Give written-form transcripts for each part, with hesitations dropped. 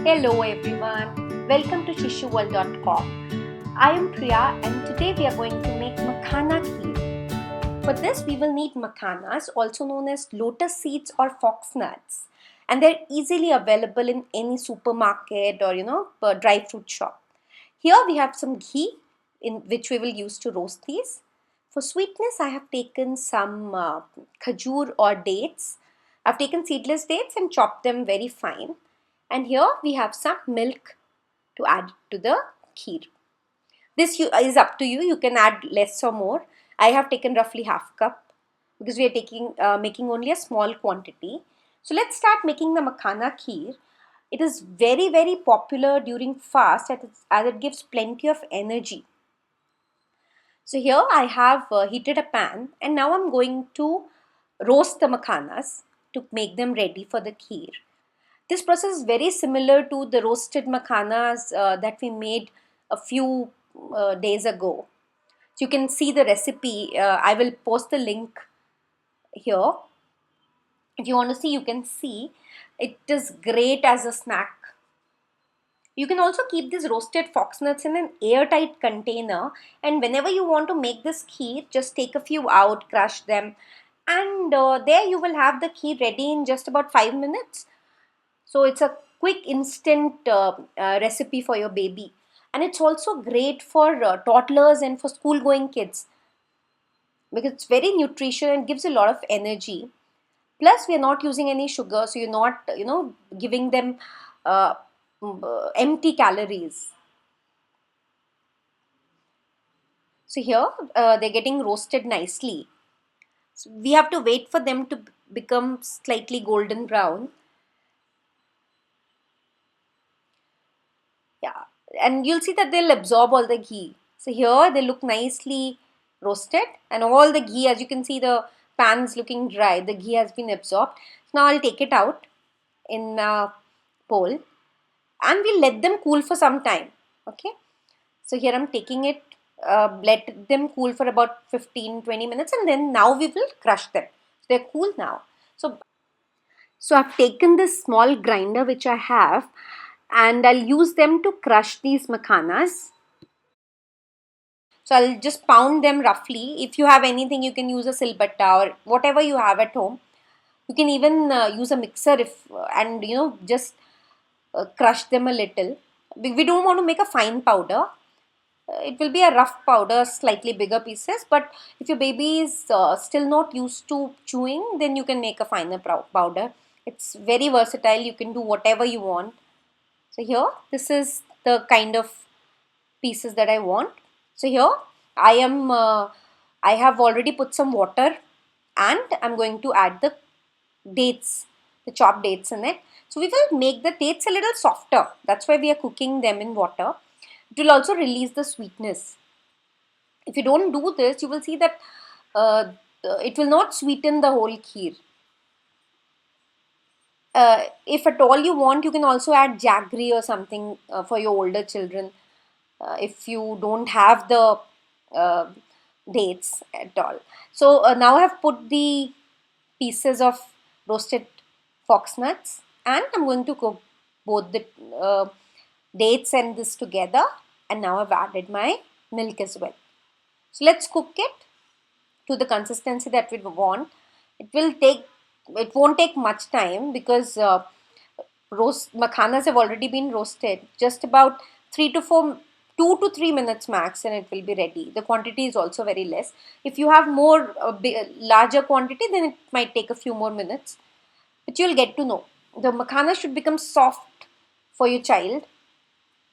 Hello everyone, welcome to shishuworld.com. I am Priya and today we are going to make makhana kheer. For this we will need makhanas, also known as lotus seeds or fox nuts, and they're easily available in any supermarket or dry fruit shop. Here we have some ghee in which we will use to roast these. For sweetness I have taken some khajur or dates. I've taken seedless dates and chopped them very fine. And here we have some milk to add to the kheer. This is up to you. You can add less or more. I have taken roughly half cup because we are making only a small quantity. So let's start making the makhana kheer. It is very popular during fast as it gives plenty of energy. So here I have heated a pan and now I'm going to roast the makhanas to make them ready for the kheer. This process is very similar to the roasted makhanas that we made a few days ago. So you can see the recipe. I will post the link here. If you want to see, you can see. It is great as a snack. You can also keep these roasted fox nuts in an airtight container, and whenever you want to make this kheer, just take a few out, crush them, and there you will have the kheer ready in just about 5 minutes. So it's a quick instant recipe for your baby, and it's also great for toddlers and for school going kids because it's very nutritious and gives a lot of energy. Plus we are not using any sugar, so you're not giving them uh, empty calories. So here they're getting roasted nicely. So we have to wait for them to become slightly golden brown. Yeah, and you'll see that they'll absorb all the ghee. So here they look nicely roasted and all the ghee, as you can see, the pan is looking dry. The ghee has been absorbed. So now I'll take it out in a bowl and we'll let them cool for some time. Okay, so here I'm taking it, let them cool for about 15-20 minutes, and then now we will crush them. So they're cool now. So I've taken this small grinder which I have, and I'll use them to crush these makhanas. So I'll just pound them roughly. If you have anything, you can use a silbatta or whatever you have at home. You can even use a mixer if and just crush them a little. We don't want to make a fine powder. It will be a rough powder, slightly bigger pieces. But if your baby is still not used to chewing, then you can make a finer powder. It's very versatile. You can do whatever you want. So here, this is the kind of pieces that I want. So here I have already put some water and I'm going to add the dates, the chopped dates in it. So we will make the dates a little softer. That's why we are cooking them in water. It will also release the sweetness. If you don't do this, you will see that it will not sweeten the whole kheer. If at all you want, you can also add jaggery or something for your older children. If you don't have the uh, dates at all. So now I have put the pieces of roasted fox nuts and I'm going to cook both the dates and this together, and now I've added my milk as well. So let's cook it to the consistency that we want. It won't take much time because roast makhanas have already been roasted. Just about 2 to 3 minutes max, and it will be ready. The quantity is also very less. If you have more larger quantity, then it might take a few more minutes. But you'll get to know. The makhana should become soft for your child.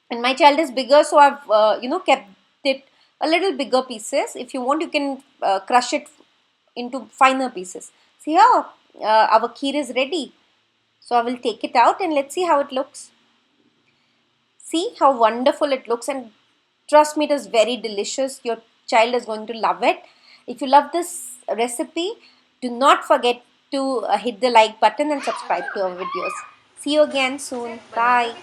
And my child is bigger, so I've kept it a little bigger pieces. If you want, you can crush it into finer pieces. See here, our kheer is ready. So I will take it out and let's see how it looks. See how wonderful it looks, and trust me, it is very delicious. Your child is going to love it. If you love this recipe, do not forget to hit the like button and subscribe to our videos. See you again soon. Bye.